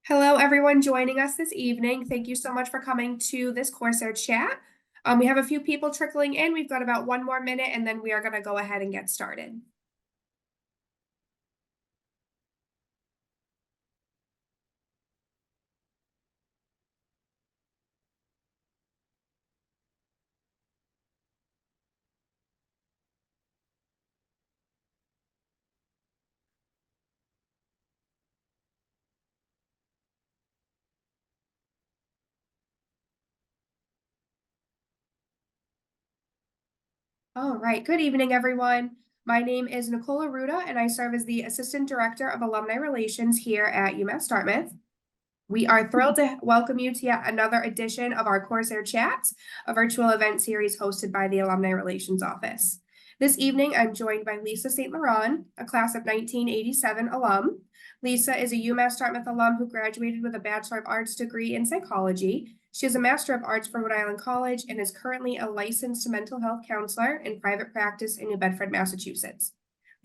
Hello, everyone joining us this evening. Thank you so much for coming to this Corsair chat. We have a few people trickling in. We've got about 1 more minute, and then we are going to go ahead and get started. All right. Good evening, everyone. My name is Nicola Ruda, and I serve as the Assistant Director of Alumni Relations here at UMass Dartmouth. We are thrilled to welcome you to yet another edition of our Corsair Chats, a virtual event series hosted by the Alumni Relations Office. This evening, I'm joined by Lisa St. Laurent, a class of 1987 alum. Lisa is a UMass Dartmouth alum who graduated with a Bachelor of Arts degree in psychology. She has a Master of Arts from Rhode Island College and is currently a licensed mental health counselor in private practice in New Bedford, Massachusetts.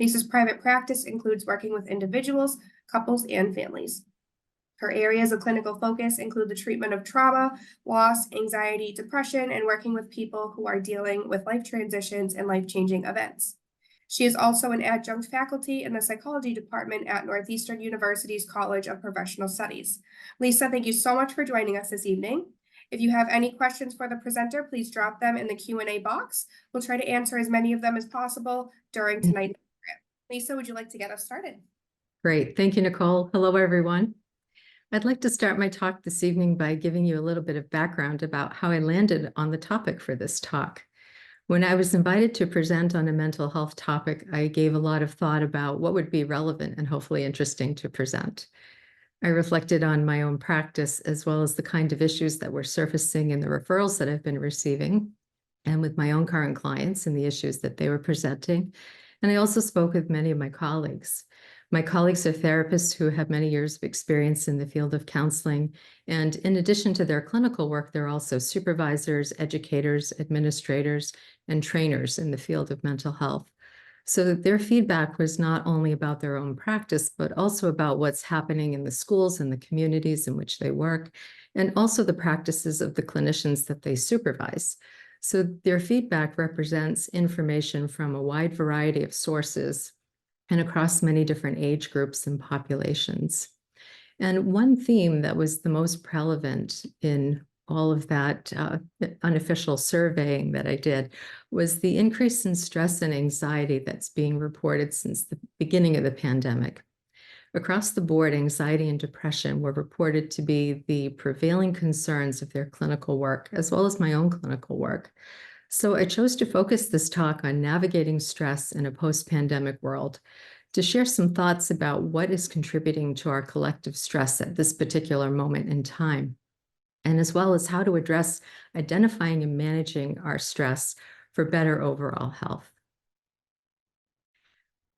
Lisa's private practice includes working with individuals, couples, and families. Her areas of clinical focus include the treatment of trauma, loss, anxiety, depression, and working with people who are dealing with life transitions and life-changing events. She is also an adjunct faculty in the psychology department at Northeastern University's College of Professional Studies. Lisa, thank you so much for joining us this evening. If you have any questions for the presenter, please drop them in the Q&A box. We'll try to answer as many of them as possible during tonight's program. Lisa, would you like to get us started? Great. Thank you, Nicole. Hello, everyone. I'd like to start my talk this evening by giving you a little bit of background about how I landed on the topic for this talk. When I was invited to present on a mental health topic, I gave a lot of thought about what would be relevant and hopefully interesting to present. I reflected on my own practice as well as the kind of issues that were surfacing in the referrals that I've been receiving and with my own current clients and the issues that they were presenting. And I also spoke with many of my colleagues. My colleagues are therapists who have many years of experience in the field of counseling. And in addition to their clinical work, they're also supervisors, educators, administrators, and trainers in the field of mental health. So their feedback was not only about their own practice, but also about what's happening in the schools and the communities in which they work, and also the practices of the clinicians that they supervise. So their feedback represents information from a wide variety of sources and across many different age groups and populations. And one theme that was the most prevalent in all of that unofficial surveying that I did was the increase in stress and anxiety that's being reported since the beginning of the pandemic. Across the board, anxiety and depression were reported to be the prevailing concerns of their clinical work, as well as my own clinical work. So I chose to focus this talk on navigating stress in a post-pandemic world, to share some thoughts about what is contributing to our collective stress at this particular moment in time, and as well as how to address identifying and managing our stress for better overall health.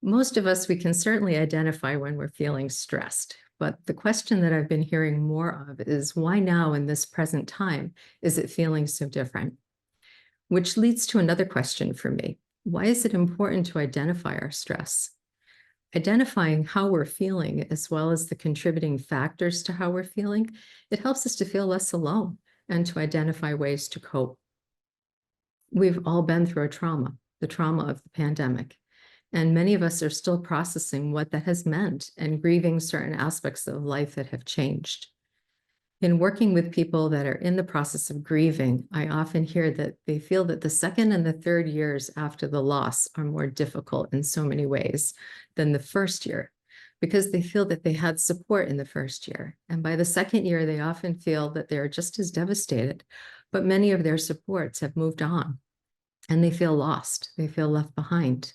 Most of us, we can certainly identify when we're feeling stressed, but the question that I've been hearing more of is why now in this present time is it feeling so different? Which leads to another question for me. Why is it important to identify our stress? Identifying how we're feeling, as well as the contributing factors to how we're feeling, it helps us to feel less alone and to identify ways to cope. We've all been through a trauma, the trauma of the pandemic, and many of us are still processing what that has meant and grieving certain aspects of life that have changed. In working with people that are in the process of grieving, I often hear that they feel that the second and the third years after the loss are more difficult in so many ways than the first year, because they feel that they had support in the first year. And by the second year, they often feel that they're just as devastated, but many of their supports have moved on and they feel lost, they feel left behind.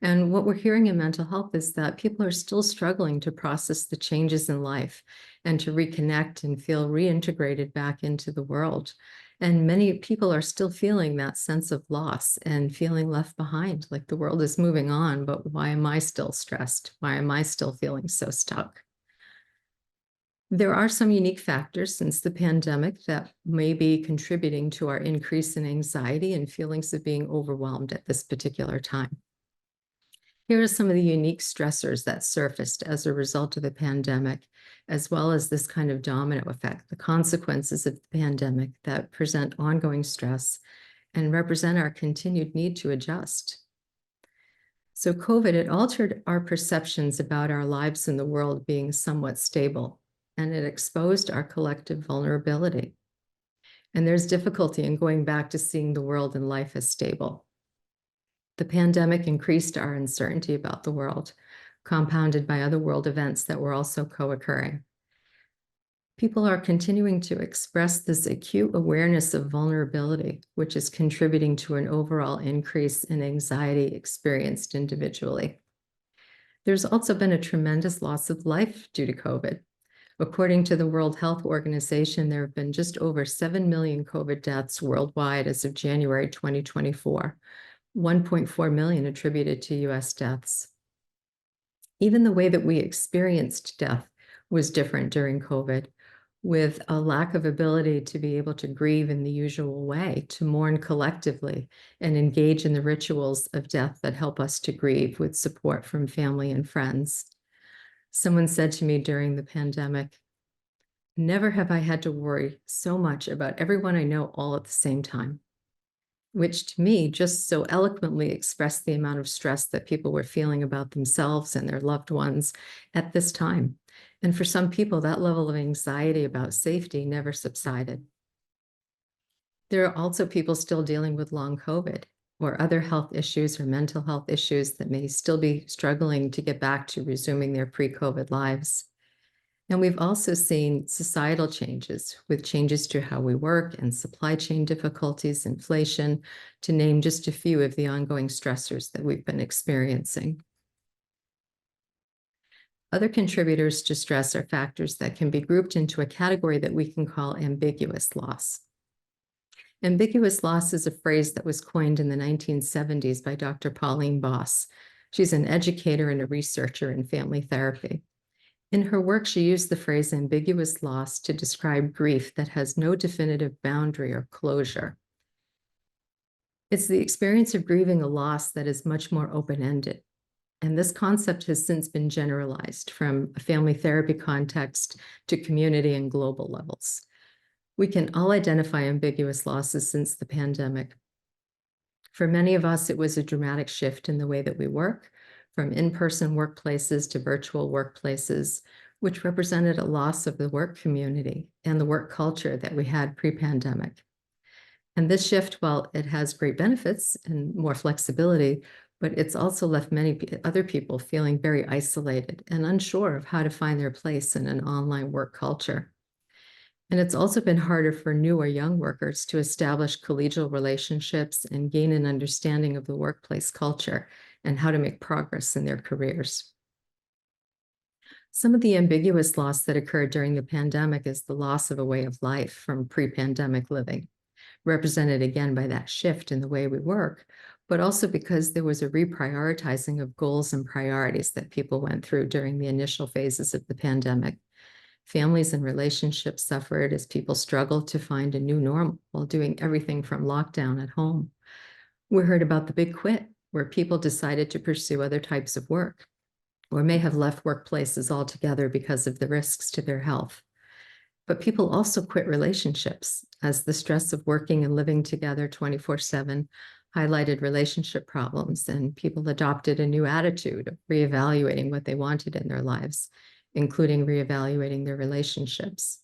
And what we're hearing in mental health is that people are still struggling to process the changes in life and to reconnect and feel reintegrated back into the world. And many people are still feeling that sense of loss and feeling left behind, like the world is moving on, but why am I still stressed? Why am I still feeling so stuck? There are some unique factors since the pandemic that may be contributing to our increase in anxiety and feelings of being overwhelmed at this particular time. Here are some of the unique stressors that surfaced as a result of the pandemic, as well as this kind of domino effect, the consequences of the pandemic that present ongoing stress and represent our continued need to adjust. So COVID, it altered our perceptions about our lives in the world being somewhat stable, and it exposed our collective vulnerability. And there's difficulty in going back to seeing the world and life as stable. The pandemic increased our uncertainty about the world, compounded by other world events that were also co-occurring. People are continuing to express this acute awareness of vulnerability, which is contributing to an overall increase in anxiety experienced individually. There's also been a tremendous loss of life due to COVID. According to the World Health Organization, there have been just over 7 million COVID deaths worldwide as of January 2024, 1.4 million attributed to US deaths. Even the way that we experienced death was different during COVID, with a lack of ability to be able to grieve in the usual way, to mourn collectively and engage in the rituals of death that help us to grieve with support from family and friends. Someone said to me during the pandemic, "Never have I had to worry so much about everyone I know all at the same time," which to me just so eloquently expressed the amount of stress that people were feeling about themselves and their loved ones at this time. And for some people, that level of anxiety about safety never subsided. There are also people still dealing with long COVID or other health issues or mental health issues that may still be struggling to get back to resuming their pre-COVID lives. And we've also seen societal changes with changes to how we work and supply chain difficulties, inflation, to name just a few of the ongoing stressors that we've been experiencing. Other contributors to stress are factors that can be grouped into a category that we can call ambiguous loss. Ambiguous loss is a phrase that was coined in the 1970s by Dr. Pauline Boss. She's an educator and a researcher in family therapy. In her work, she used the phrase ambiguous loss to describe grief that has no definitive boundary or closure. It's the experience of grieving a loss that is much more open-ended. And this concept has since been generalized from a family therapy context to community and global levels. We can all identify ambiguous losses since the pandemic. For many of us, it was a dramatic shift in the way that we work, from in-person workplaces to virtual workplaces, which represented a loss of the work community and the work culture that we had pre-pandemic. And this shift, while it has great benefits and more flexibility, but it's also left many other people feeling very isolated and unsure of how to find their place in an online work culture. And it's also been harder for new or young workers to establish collegial relationships and gain an understanding of the workplace culture and how to make progress in their careers. Some of the ambiguous loss that occurred during the pandemic is the loss of a way of life from pre-pandemic living, represented again by that shift in the way we work, but also because there was a reprioritizing of goals and priorities that people went through during the initial phases of the pandemic. Families and relationships suffered as people struggled to find a new normal while doing everything from lockdown at home. We heard about the big quit, where people decided to pursue other types of work, or may have left workplaces altogether because of the risks to their health. But people also quit relationships as the stress of working and living together 24/7 highlighted relationship problems, and people adopted a new attitude of reevaluating what they wanted in their lives, including reevaluating their relationships.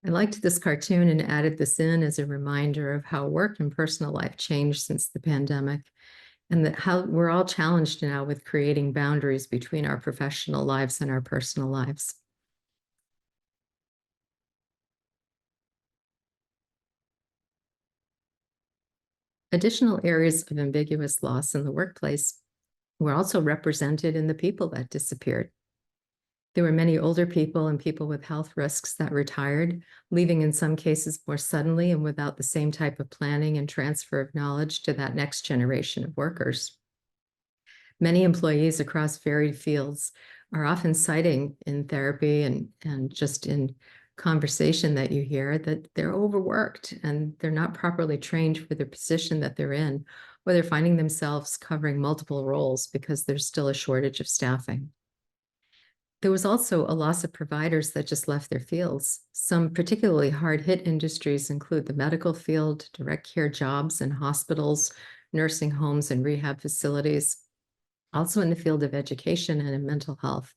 I liked this cartoon and added this in as a reminder of how work and personal life changed since the pandemic, and that how we're all challenged now with creating boundaries between our professional lives and our personal lives. Additional areas of ambiguous loss in the workplace were also represented in the people that disappeared. There were many older people and people with health risks that retired, leaving in some cases more suddenly and without the same type of planning and transfer of knowledge to that next generation of workers. Many employees across varied fields are often citing in therapy and just in conversation that you hear that they're overworked and they're not properly trained for the position that they're in, or they're finding themselves covering multiple roles because there's still a shortage of staffing. There was also a loss of providers that just left their fields. Some particularly hard-hit industries include the medical field, direct care jobs in hospitals, nursing homes, and rehab facilities. Also in the field of education and in mental health.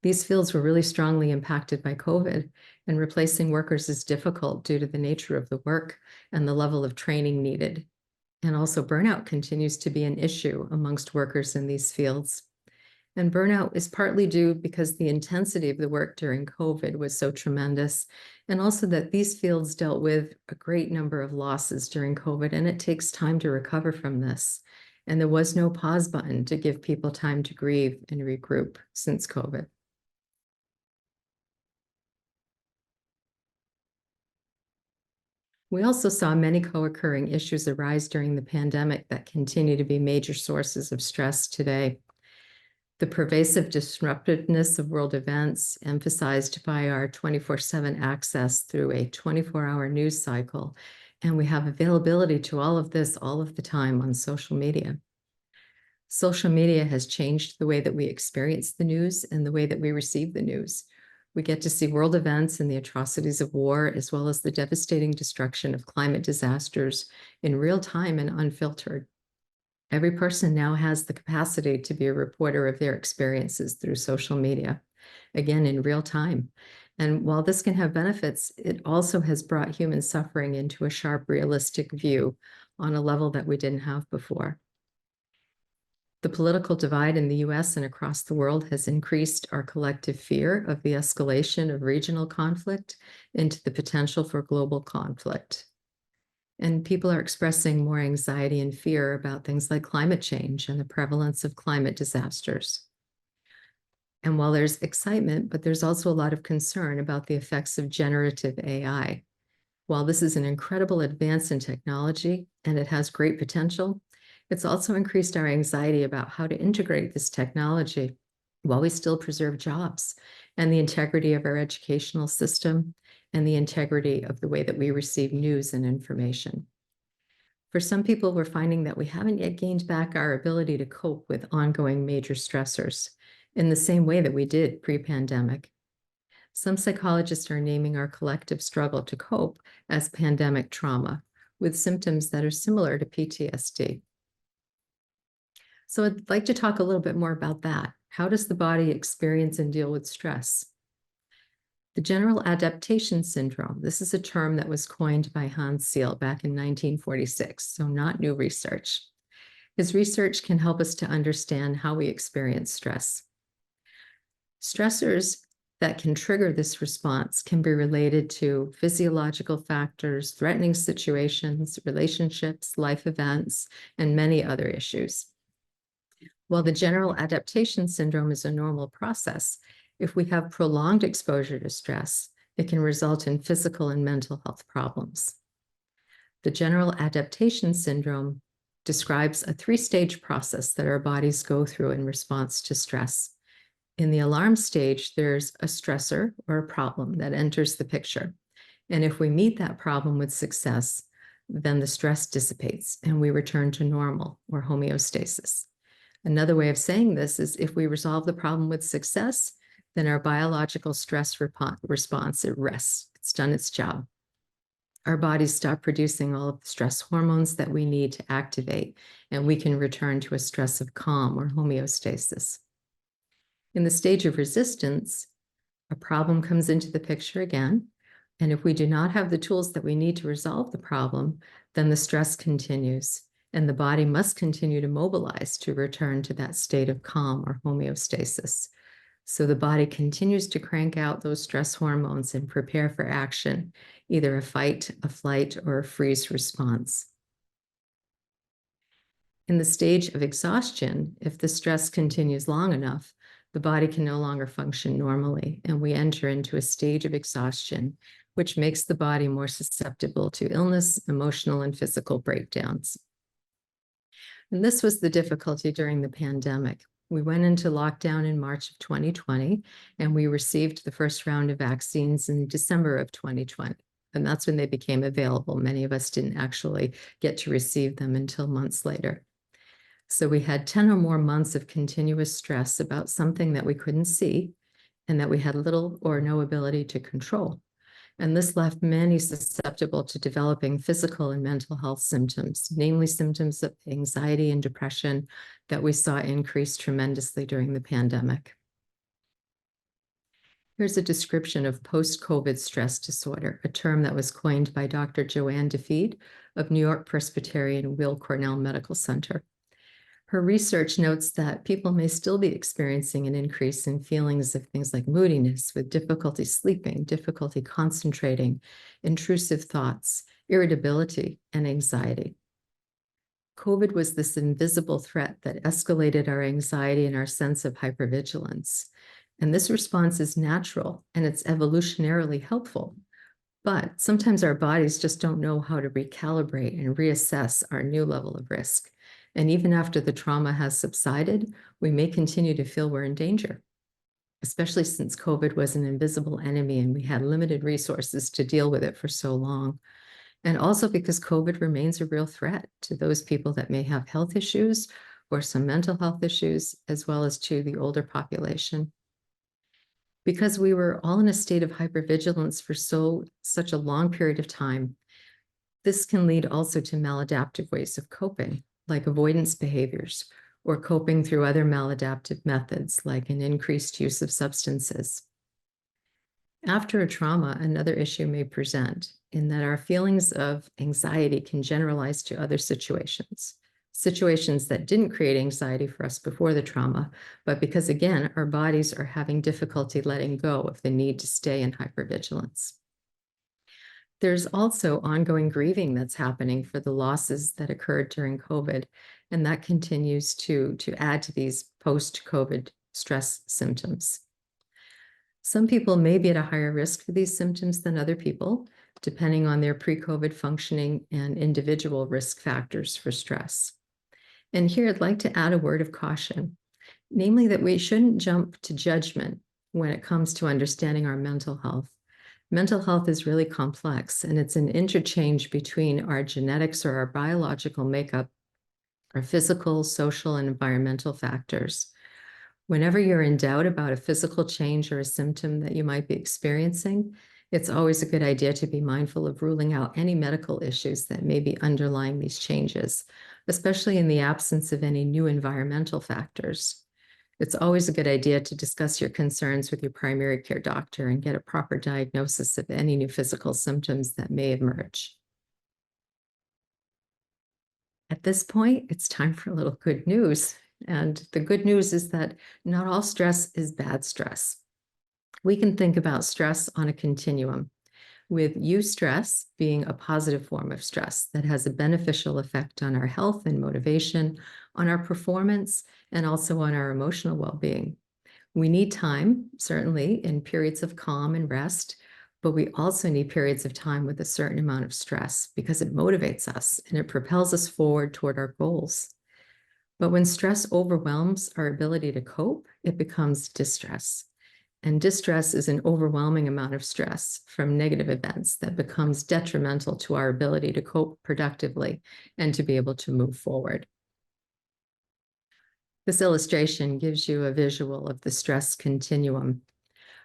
These fields were really strongly impacted by COVID, and replacing workers is difficult due to the nature of the work and the level of training needed. And also burnout continues to be an issue amongst workers in these fields. And burnout is partly due because the intensity of the work during COVID was so tremendous, and also that these fields dealt with a great number of losses during COVID, and it takes time to recover from this. And there was no pause button to give people time to grieve and regroup since COVID. We also saw many co-occurring issues arise during the pandemic that continue to be major sources of stress today. The pervasive disruptiveness of world events, emphasized by our 24/7 access through a 24-hour news cycle, and we have availability to all of this all of the time on social media. Social media has changed the way that we experience the news and the way that we receive the news. We get to see world events and the atrocities of war, as well as the devastating destruction of climate disasters in real time and unfiltered. Every person now has the capacity to be a reporter of their experiences through social media, again, in real time. And while this can have benefits, it also has brought human suffering into a sharp, realistic view on a level that we didn't have before. The political divide in the US and across the world has increased our collective fear of the escalation of regional conflict into the potential for global conflict. And people are expressing more anxiety and fear about things like climate change and the prevalence of climate disasters. And while there's excitement, but there's also a lot of concern about the effects of generative AI. While this is an incredible advance in technology and it has great potential, it's also increased our anxiety about how to integrate this technology while we still preserve jobs and the integrity of our educational system and the integrity of the way that we receive news and information. For some people, we're finding that we haven't yet gained back our ability to cope with ongoing major stressors in the same way that we did pre-pandemic. Some psychologists are naming our collective struggle to cope as pandemic trauma, with symptoms that are similar to PTSD. So I'd like to talk a little bit more about that. How does the body experience and deal with stress? The general adaptation syndrome, this is a term that was coined by Hans Seal back in 1946, so not new research. His research can help us to understand how we experience stress. Stressors that can trigger this response can be related to physiological factors, threatening situations, relationships, life events, and many other issues. While the general adaptation syndrome is a normal process, if we have prolonged exposure to stress, it can result in physical and mental health problems. The general adaptation syndrome describes a three-stage process that our bodies go through in response to stress. In the alarm stage, there's a stressor or a problem that enters the picture. And if we meet that problem with success, then the stress dissipates and we return to normal or homeostasis. Another way of saying this is if we resolve the problem with success, then our biological stress response, it rests. It's done its job. Our bodies stop producing all of the stress hormones that we need to activate, and we can return to a stress of calm or homeostasis. In the stage of resistance, a problem comes into the picture again, and if we do not have the tools that we need to resolve the problem, then the stress continues, and the body must continue to mobilize to return to that state of calm or homeostasis. So the body continues to crank out those stress hormones and prepare for action, either a fight, a flight, or a freeze response. In the stage of exhaustion, if the stress continues long enough, the body can no longer function normally, and we enter into a stage of exhaustion, which makes the body more susceptible to illness, emotional, and physical breakdowns. And this was the difficulty during the pandemic. We went into lockdown in March of 2020, and we received the first round of vaccines in December of 2020. And that's when they became available. Many of us didn't actually get to receive them until months later. So we had 10 or more months of continuous stress about something that we couldn't see and that we had little or no ability to control. And this left many susceptible to developing physical and mental health symptoms, namely symptoms of anxiety and depression that we saw increase tremendously during the pandemic. Here's a description of post-COVID stress disorder, a term that was coined by Dr. Joanne DeFeed of New York Presbyterian Weill Cornell Medical Center. Her research notes that people may still be experiencing an increase in feelings of things like moodiness, with difficulty sleeping, difficulty concentrating, intrusive thoughts, irritability, and anxiety. COVID was this invisible threat that escalated our anxiety and our sense of hypervigilance. And this response is natural and it's evolutionarily helpful. But sometimes our bodies just don't know how to recalibrate and reassess our new level of risk. And even after the trauma has subsided, we may continue to feel we're in danger, especially since COVID was an invisible enemy and we had limited resources to deal with it for so long. And also because COVID remains a real threat to those people that may have health issues or some mental health issues, as well as to the older population. Because we were all in a state of hypervigilance for such a long period of time, this can lead also to maladaptive ways of coping, like avoidance behaviors, or coping through other maladaptive methods, like an increased use of substances. After a trauma, another issue may present in that our feelings of anxiety can generalize to other situations that didn't create anxiety for us before the trauma, but because, again, our bodies are having difficulty letting go of the need to stay in hypervigilance. There's also ongoing grieving that's happening for the losses that occurred during COVID, and that continues to add to these post-COVID stress symptoms. Some people may be at a higher risk for these symptoms than other people, depending on their pre-COVID functioning and individual risk factors for stress. And here I'd like to add a word of caution, namely that we shouldn't jump to judgment when it comes to understanding our mental health. Mental health is really complex, and it's an interchange between our genetics or our biological makeup, our physical, social, and environmental factors. Whenever you're in doubt about a physical change or a symptom that you might be experiencing, it's always a good idea to be mindful of ruling out any medical issues that may be underlying these changes, especially in the absence of any new environmental factors. It's always a good idea to discuss your concerns with your primary care doctor and get a proper diagnosis of any new physical symptoms that may emerge. At this point, it's time for a little good news. And the good news is that not all stress is bad stress. We can think about stress on a continuum, with eustress being a positive form of stress that has a beneficial effect on our health and motivation, on our performance, and also on our emotional well-being. We need time, certainly, in periods of calm and rest, but we also need periods of time with a certain amount of stress because it motivates us and it propels us forward toward our goals. But when stress overwhelms our ability to cope, it becomes distress. And distress is an overwhelming amount of stress from negative events that becomes detrimental to our ability to cope productively and to be able to move forward. This illustration gives you a visual of the stress continuum.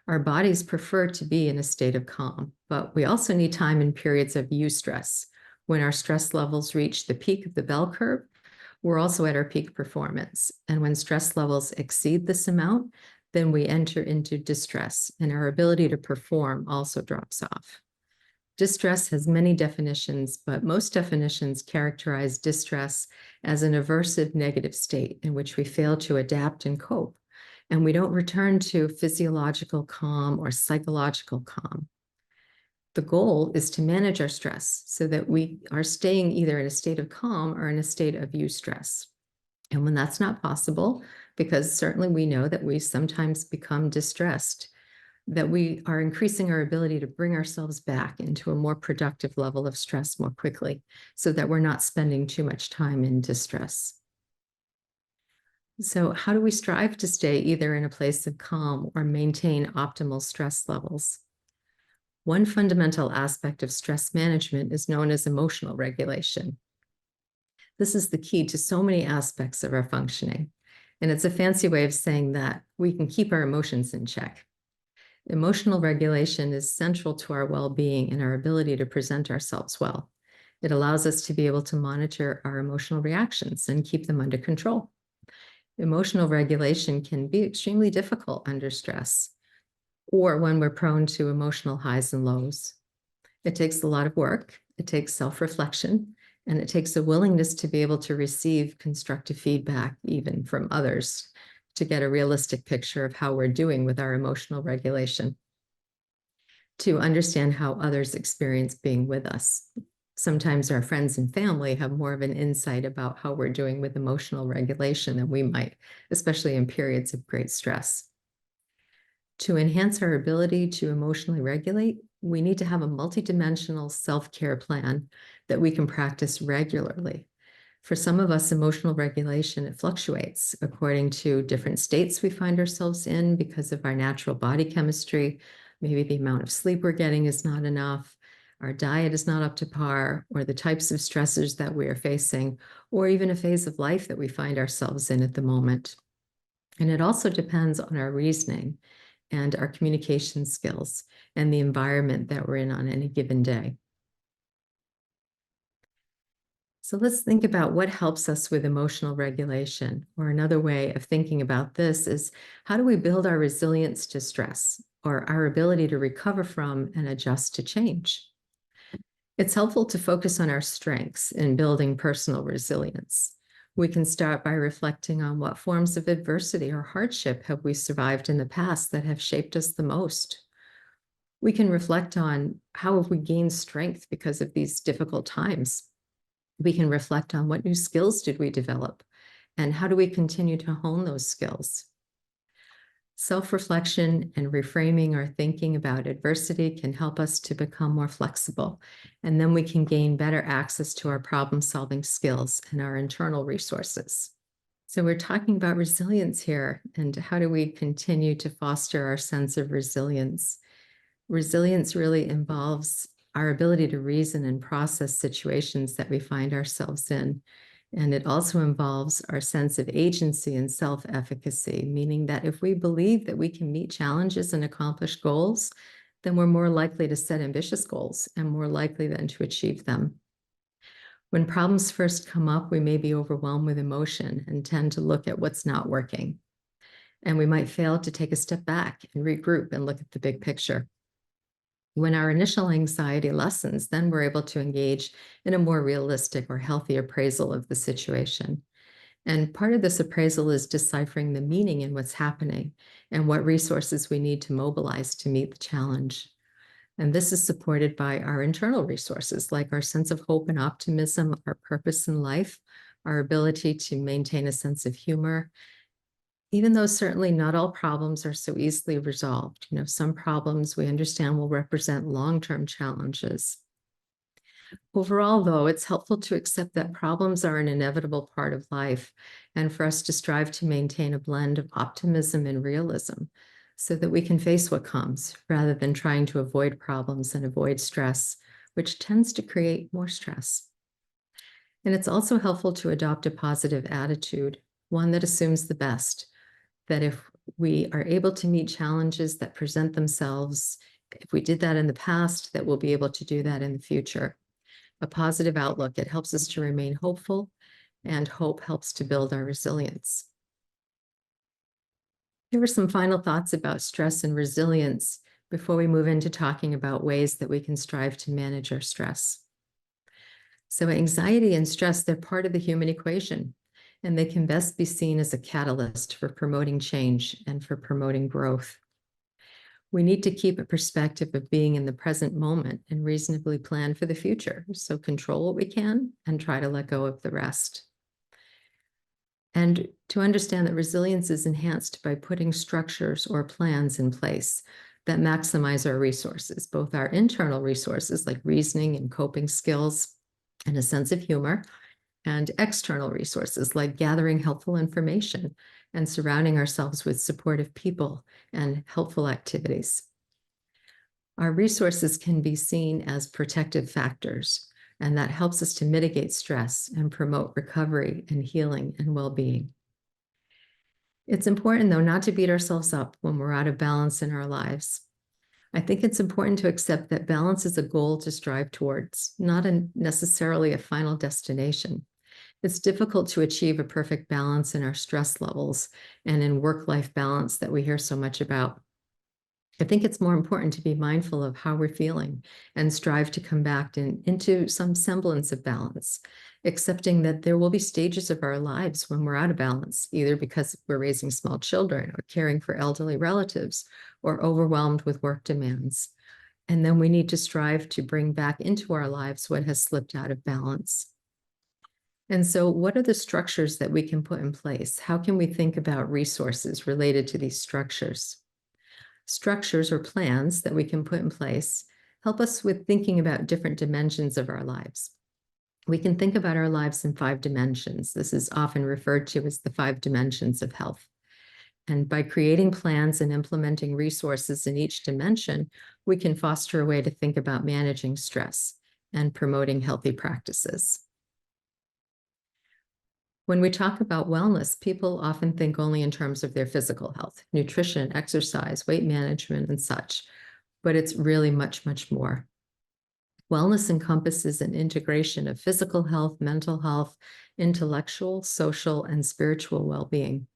Our bodies prefer to be in a state of calm, but we also need time in periods of eustress. When our stress levels reach the peak of the bell curve, we're also at our peak performance. And when stress levels exceed this amount, then we enter into distress and our ability to perform also drops off. Distress has many definitions, but most definitions characterize distress as an aversive negative state in which we fail to adapt and cope, and we don't return to physiological calm or psychological calm. The goal is to manage our stress so that we are staying either in a state of calm or in a state of eustress. And when that's not possible, because certainly we know that we sometimes become distressed, that we are increasing our ability to bring ourselves back into a more productive level of stress more quickly so that we're not spending too much time in distress. So, how do we strive to stay either in a place of calm or maintain optimal stress levels? One fundamental aspect of stress management is known as emotional regulation. This is the key to so many aspects of our functioning. And it's a fancy way of saying that we can keep our emotions in check. Emotional regulation is central to our well being and our ability to present ourselves well. It allows us to be able to monitor our emotional reactions and keep them under control. Emotional regulation can be extremely difficult under stress or when we're prone to emotional highs and lows. It takes a lot of work, it takes self reflection, and it takes a willingness to be able to receive constructive feedback, even from others, to get a realistic picture of how we're doing with our emotional regulation, to understand how others experience being with us. Sometimes our friends and family have more of an insight about how we're doing with emotional regulation than we might, especially in periods of great stress. To enhance our ability to emotionally regulate, we need to have a multidimensional self-care plan that we can practice regularly. For some of us, emotional regulation, it fluctuates according to different states we find ourselves in because of our natural body chemistry. Maybe the amount of sleep we're getting is not enough, our diet is not up to par, or the types of stressors that we are facing, or even a phase of life that we find ourselves in at the moment. And it also depends on our reasoning and our communication skills and the environment that we're in on any given day. So let's think about what helps us with emotional regulation. Or another way of thinking about this is, how do we build our resilience to stress or our ability to recover from and adjust to change? It's helpful to focus on our strengths in building personal resilience. We can start by reflecting on what forms of adversity or hardship have we survived in the past that have shaped us the most. We can reflect on how have we gained strength because of these difficult times. We can reflect on what new skills did we develop and how do we continue to hone those skills. Self-reflection and reframing our thinking about adversity can help us to become more flexible, and then we can gain better access to our problem-solving skills and our internal resources. So we're talking about resilience here, and how do we continue to foster our sense of resilience? Resilience really involves our ability to reason and process situations that we find ourselves in. And it also involves our sense of agency and self-efficacy, meaning that if we believe that we can meet challenges and accomplish goals, then we're more likely to set ambitious goals and more likely then to achieve them. When problems first come up, we may be overwhelmed with emotion and tend to look at what's not working. And we might fail to take a step back and regroup and look at the big picture. When our initial anxiety lessens, then we're able to engage in a more realistic or healthy appraisal of the situation. And part of this appraisal is deciphering the meaning in what's happening and what resources we need to mobilize to meet the challenge. And this is supported by our internal resources, like our sense of hope and optimism, our purpose in life, our ability to maintain a sense of humor, even though certainly not all problems are so easily resolved. Some problems we understand will represent long-term challenges. Overall, though, it's helpful to accept that problems are an inevitable part of life and for us to strive to maintain a blend of optimism and realism so that we can face what comes rather than trying to avoid problems and avoid stress, which tends to create more stress. And it's also helpful to adopt a positive attitude, one that assumes the best, that if we are able to meet challenges that present themselves, if we did that in the past, that we'll be able to do that in the future. A positive outlook, it helps us to remain hopeful, and hope helps to build our resilience. Here are some final thoughts about stress and resilience before we move into talking about ways that we can strive to manage our stress. So anxiety and stress, they're part of the human equation, and they can best be seen as a catalyst for promoting change and for promoting growth. We need to keep a perspective of being in the present moment and reasonably plan for the future. So control what we can and try to let go of the rest. And to understand that resilience is enhanced by putting structures or plans in place that maximize our resources, both our internal resources like reasoning and coping skills and a sense of humor, and external resources like gathering helpful information and surrounding ourselves with supportive people and helpful activities. Our resources can be seen as protective factors, and that helps us to mitigate stress and promote recovery and healing and well-being. It's important, though, not to beat ourselves up when we're out of balance in our lives. I think it's important to accept that balance is a goal to strive towards, not necessarily a final destination. It's difficult to achieve a perfect balance in our stress levels and in work-life balance that we hear so much about. I think it's more important to be mindful of how we're feeling and strive to come back into some semblance of balance, accepting that there will be stages of our lives when we're out of balance, either because we're raising small children or caring for elderly relatives or overwhelmed with work demands. And then we need to strive to bring back into our lives what has slipped out of balance. And so, what are the structures that we can put in place? How can we think about resources related to these structures? Structures or plans that we can put in place help us with thinking about different dimensions of our lives. We can think about our lives in 5 dimensions. This is often referred to as the 5 dimensions of health. And by creating plans and implementing resources in each dimension, we can foster a way to think about managing stress and promoting healthy practices. When we talk about wellness, people often think only in terms of their physical health, nutrition, exercise, weight management, and such, but it's really much, much more. Wellness encompasses an integration of physical health, mental health, intellectual, social, and spiritual well-being.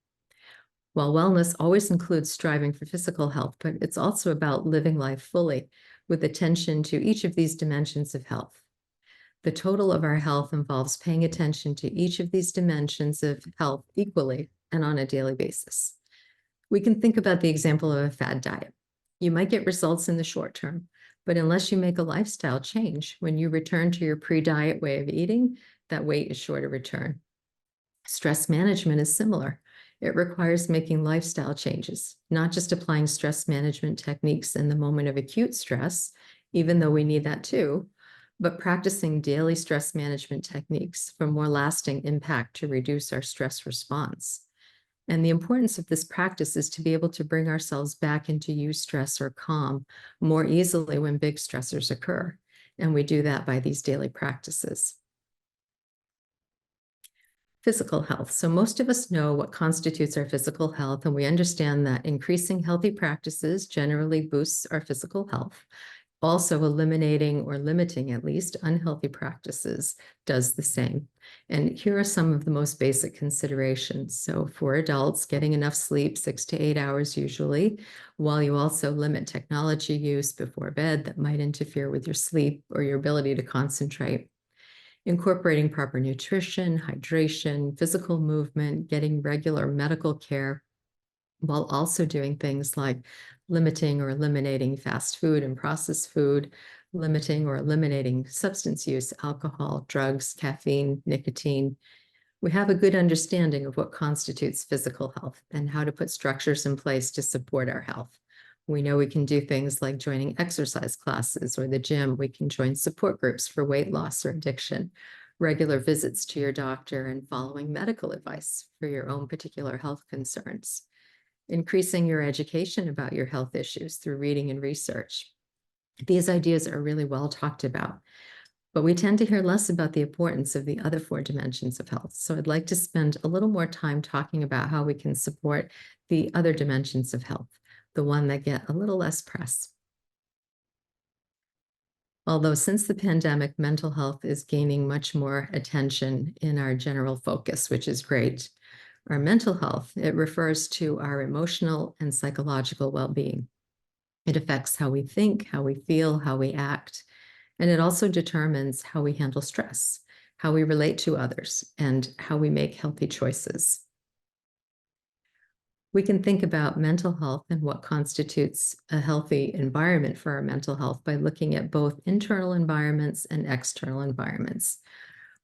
While wellness always includes striving for physical health, but it's also about living life fully with attention to each of these dimensions of health. The total of our health involves paying attention to each of these dimensions of health equally and on a daily basis. We can think about the example of a fad diet. You might get results in the short term, but unless you make a lifestyle change, when you return to your pre-diet way of eating, that weight is sure to return. Stress management is similar. It requires making lifestyle changes, not just applying stress management techniques in the moment of acute stress, even though we need that too, but practicing daily stress management techniques for more lasting impact to reduce our stress response. And the importance of this practice is to be able to bring ourselves back into eustress or calm more easily when big stressors occur. And we do that by these daily practices. Physical health. So most of us know what constitutes our physical health, and we understand that increasing healthy practices generally boosts our physical health. Also, eliminating or limiting at least unhealthy practices does the same. And here are some of the most basic considerations. So for adults, getting enough sleep, 6 to 8 hours usually, while you also limit technology use before bed that might interfere with your sleep or your ability to concentrate. Incorporating proper nutrition, hydration, physical movement, getting regular medical care, while also doing things like limiting or eliminating fast food and processed food, limiting or eliminating substance use, alcohol, drugs, caffeine, nicotine. We have a good understanding of what constitutes physical health and how to put structures in place to support our health. We know we can do things like joining exercise classes or the gym. We can join support groups for weight loss or addiction, regular visits to your doctor, and following medical advice for your own particular health concerns. Increasing your education about your health issues through reading and research. These ideas are really well talked about, but we tend to hear less about the importance of the other 4 dimensions of health. So I'd like to spend a little more time talking about how we can support the other dimensions of health, the one that get a little less press. Although since the pandemic, mental health is gaining much more attention in our general focus, which is great. Our mental health, it refers to our emotional and psychological well-being. It affects how we think, how we feel, how we act, and it also determines how we handle stress, how we relate to others, and how we make healthy choices. We can think about mental health and what constitutes a healthy environment for our mental health by looking at both internal environments and external environments.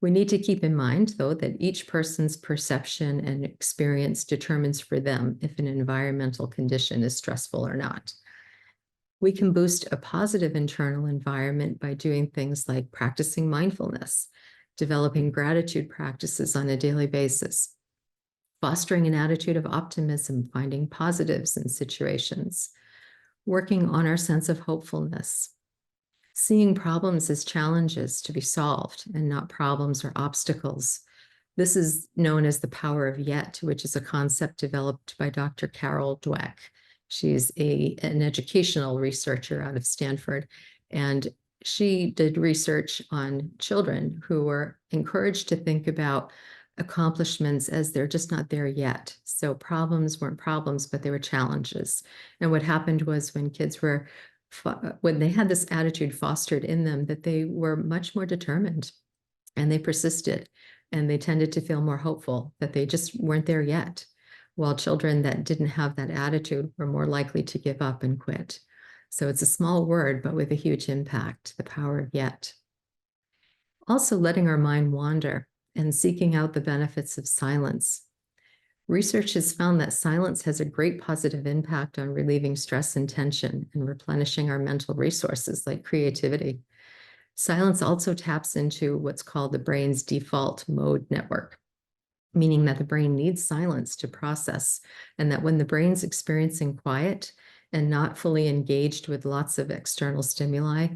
We need to keep in mind, though, that each person's perception and experience determines for them if an environmental condition is stressful or not. We can boost a positive internal environment by doing things like practicing mindfulness, developing gratitude practices on a daily basis, fostering an attitude of optimism, finding positives in situations, working on our sense of hopefulness, seeing problems as challenges to be solved and not problems or obstacles. This is known as the power of yet, which is a concept developed by Dr. Carol Dweck. She's an educational researcher out of Stanford, and she did research on children who were encouraged to think about accomplishments as they're just not there yet. So problems weren't problems, but they were challenges. And what happened was when kids were, when they had this attitude fostered in them, that they were much more determined and they persisted and they tended to feel more hopeful that they just weren't there yet. While children that didn't have that attitude were more likely to give up and quit. So it's a small word, but with a huge impact, the power of yet. Also letting our mind wander and seeking out the benefits of silence. Research has found that silence has a great positive impact on relieving stress and tension and replenishing our mental resources like creativity. Silence also taps into what's called the brain's default mode network, meaning that the brain needs silence to process, and that when the brain's experiencing quiet and not fully engaged with lots of external stimuli,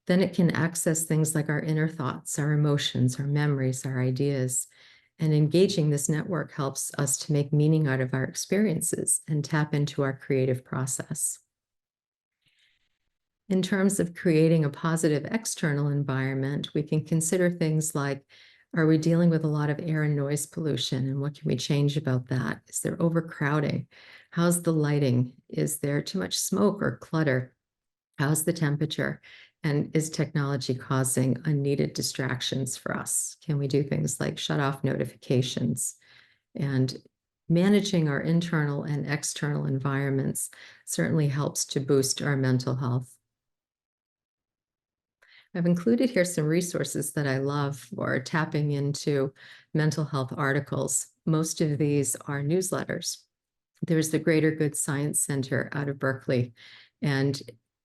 then it can access things like our inner thoughts, our emotions, our memories, our ideas. And engaging this network helps us to make meaning out of our experiences and tap into our creative process. In terms of creating a positive external environment, we can consider things like, are we dealing with a lot of air and noise pollution? And what can we change about that? Is there overcrowding? How's the lighting? Is there too much smoke or clutter? How's the temperature? And is technology causing unneeded distractions for us? Can we do things like shut off notifications? And managing our internal and external environments certainly helps to boost our mental health. I've included here some resources that I love for tapping into mental health articles. Most of these are newsletters. There's the Greater Good Science Center out of Berkeley, and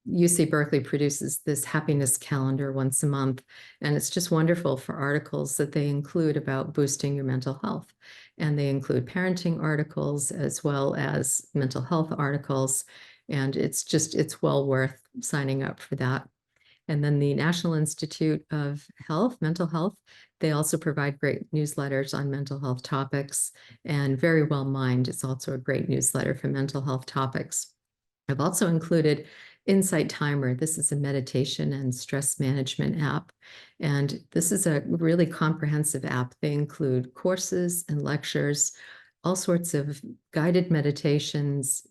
UC Berkeley produces this happiness calendar once a month, and it's just wonderful for articles that they include about boosting your mental health. And they include parenting articles as well as mental health articles, and it's well worth signing up for that. And then the National Institute of Health, Mental Health, they also provide great newsletters on mental health topics. And Very Well Mind is also a great newsletter for mental health topics. I've also included Insight Timer. This is a meditation and stress management app. And this is a really comprehensive app. They include courses and lectures, all sorts of guided meditations,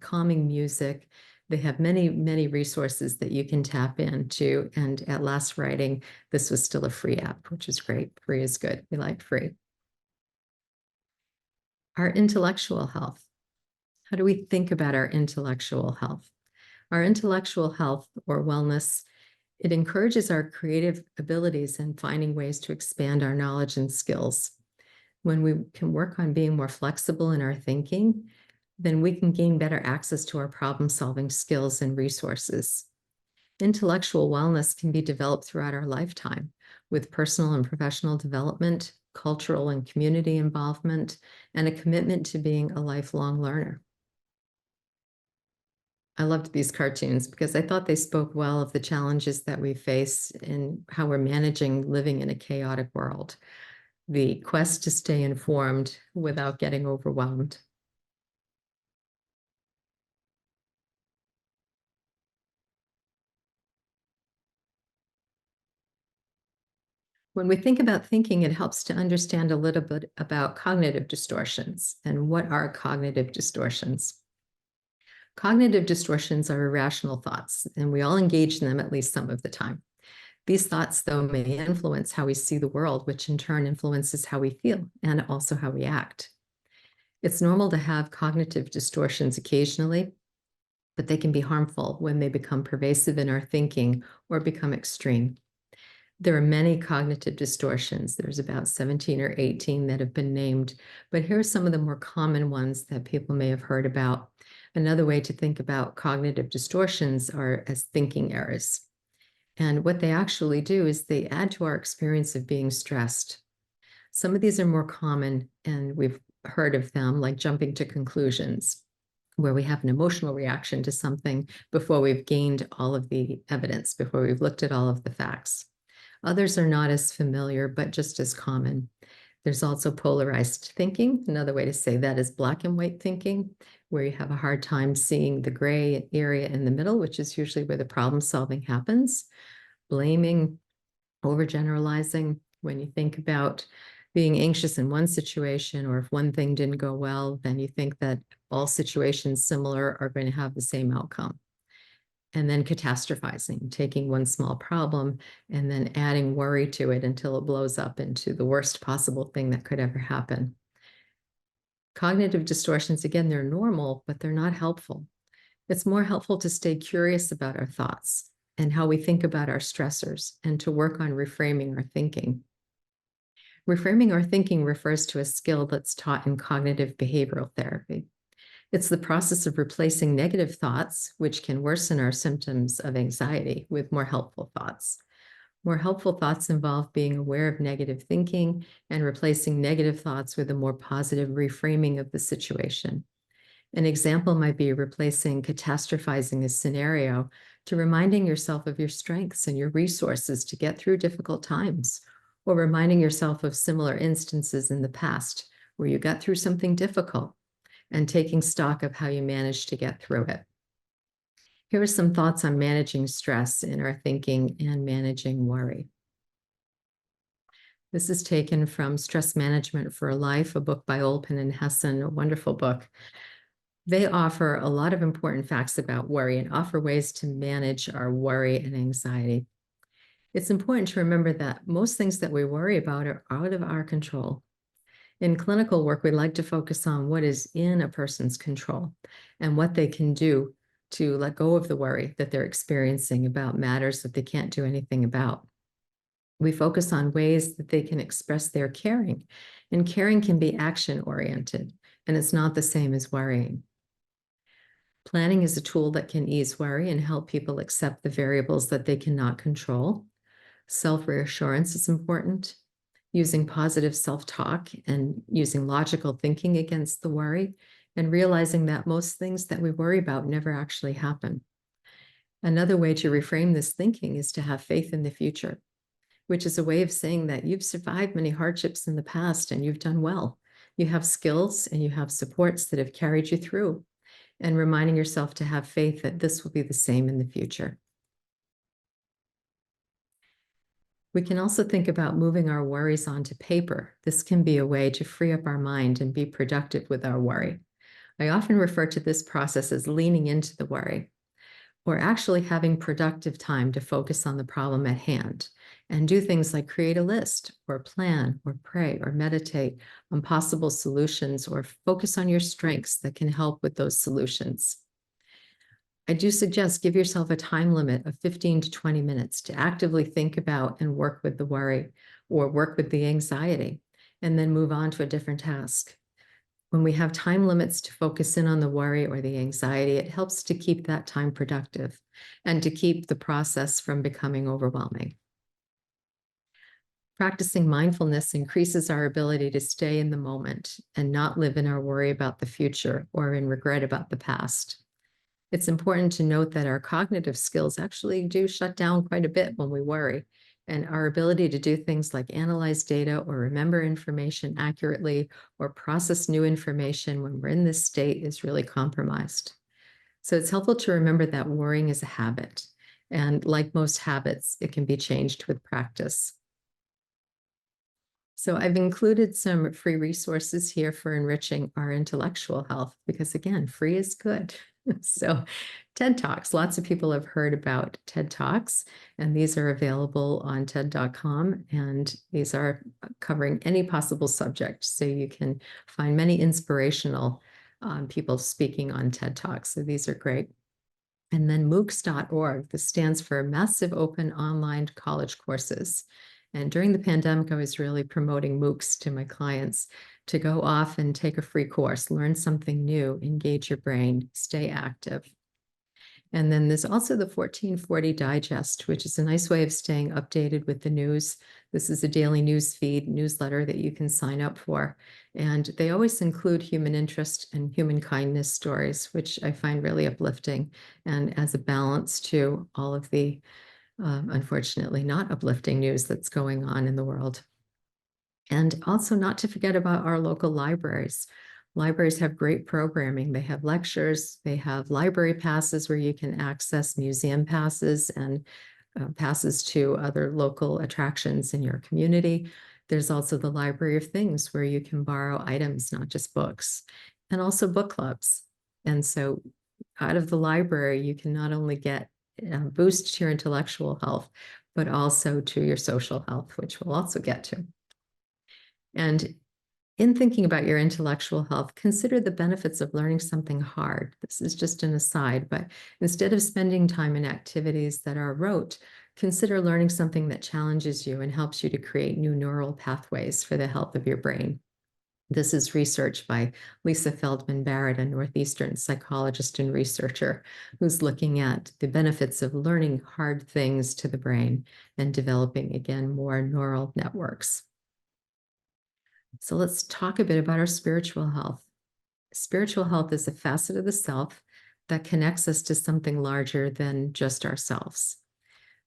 calming music. They have many, many resources that you can tap into. And at last writing, this was still a free app, which is great. Free is good. We like free. Our intellectual health. How do we think about our intellectual health? Our intellectual health or wellness, it encourages our creative abilities and finding ways to expand our knowledge and skills. When we can work on being more flexible in our thinking, then we can gain better access to our problem-solving skills and resources. Intellectual wellness can be developed throughout our lifetime with personal and professional development, cultural and community involvement, and a commitment to being a lifelong learner. I loved these cartoons because I thought they spoke well of the challenges that we face and how we're managing living in a chaotic world. The quest to stay informed without getting overwhelmed. When we think about thinking, it helps to understand a little bit about cognitive distortions. And what are cognitive distortions? Cognitive distortions are irrational thoughts, and we all engage in them at least some of the time. These thoughts, though, may influence how we see the world, which in turn influences how we feel and also how we act. It's normal to have cognitive distortions occasionally, but they can be harmful when they become pervasive in our thinking or become extreme. There are many cognitive distortions. There's about 17 or 18 that have been named, but here are some of the more common ones that people may have heard about. Another way to think about cognitive distortions are as thinking errors. And what they actually do is they add to our experience of being stressed. Some of these are more common, and we've heard of them, like jumping to conclusions, where we have an emotional reaction to something before we've gained all of the evidence, before we've looked at all of the facts. Others are not as familiar, but just as common. There's also polarized thinking. Another way to say that is black and white thinking, where you have a hard time seeing the gray area in the middle, which is usually where the problem solving happens. Blaming, overgeneralizing. When you think about being anxious in one situation, or if one thing didn't go well, then you think that all situations similar are going to have the same outcome. And then catastrophizing, taking one small problem and then adding worry to it until it blows up into the worst possible thing that could ever happen. Cognitive distortions, again, they're normal, but they're not helpful. It's more helpful to stay curious about our thoughts and how we think about our stressors, and to work on reframing our thinking. Reframing our thinking refers to a skill that's taught in cognitive behavioral therapy. It's the process of replacing negative thoughts, which can worsen our symptoms of anxiety, with more helpful thoughts. More helpful thoughts involve being aware of negative thinking and replacing negative thoughts with a more positive reframing of the situation. An example might be replacing catastrophizing a scenario to reminding yourself of your strengths and your resources to get through difficult times, or reminding yourself of similar instances in the past where you got through something difficult, and taking stock of how you managed to get through it. Here are some thoughts on managing stress in our thinking and managing worry. This is taken from Stress Management for Life, a book by Olpin and Hessen, a wonderful book. They offer a lot of important facts about worry and offer ways to manage our worry and anxiety. It's important to remember that most things that we worry about are out of our control. In clinical work, we like to focus on what is in a person's control and what they can do to let go of the worry that they're experiencing about matters that they can't do anything about. We focus on ways that they can express their caring, and caring can be action-oriented, and it's not the same as worrying. Planning is a tool that can ease worry and help people accept the variables that they cannot control. Self-reassurance is important. Using positive self-talk and using logical thinking against the worry, and realizing that most things that we worry about never actually happen. Another way to reframe this thinking is to have faith in the future, which is a way of saying that you've survived many hardships in the past and you've done well. You have skills and you have supports that have carried you through, and reminding yourself to have faith that this will be the same in the future. We can also think about moving our worries onto paper. This can be a way to free up our mind and be productive with our worry. I often refer to this process as leaning into the worry, or actually having productive time to focus on the problem at hand and do things like create a list, or plan, or pray, or meditate on possible solutions, or focus on your strengths that can help with those solutions. I do suggest give yourself a time limit of 15 to 20 minutes to actively think about and work with the worry or work with the anxiety, and then move on to a different task. When we have time limits to focus in on the worry or the anxiety, it helps to keep that time productive and to keep the process from becoming overwhelming. Practicing mindfulness increases our ability to stay in the moment and not live in our worry about the future or in regret about the past. It's important to note that our cognitive skills actually do shut down quite a bit when we worry, and our ability to do things like analyze data or remember information accurately or process new information when we're in this state is really compromised. So it's helpful to remember that worrying is a habit, and like most habits, it can be changed with practice. So I've included some free resources here for enriching our intellectual health, because again, free is good. So TED Talks, lots of people have heard about TED Talks, and these are available on TED.com, and these are covering any possible subject. So you can find many inspirational people speaking on TED Talks. So these are great. And then MOOCs.org, this stands for Massive Open Online College Courses. And during the pandemic, I was really promoting MOOCs to my clients to go off and take a free course, learn something new, engage your brain, stay active. And then there's also the 1440 Digest, which is a nice way of staying updated with the news. This is a daily news feed newsletter that you can sign up for. And they always include human interest and human kindness stories, which I find really uplifting and as a balance to all of the unfortunately not uplifting news that's going on in the world. And also not to forget about our local libraries. Libraries have great programming. They have lectures, they have library passes where you can access museum passes and passes to other local attractions in your community. There's also the Library of Things where you can borrow items, not just books, and also book clubs. And so out of the library, you can not only get a boost to your intellectual health, but also to your social health, which we'll also get to. And in thinking about your intellectual health, consider the benefits of learning something hard. This is just an aside, but instead of spending time in activities that are rote, consider learning something that challenges you and helps you to create new neural pathways for the health of your brain. This is research by Lisa Feldman Barrett, a Northeastern psychologist and researcher, who's looking at the benefits of learning hard things to the brain and developing, again, more neural networks. So let's talk a bit about our spiritual health. Spiritual health is a facet of the self that connects us to something larger than just ourselves.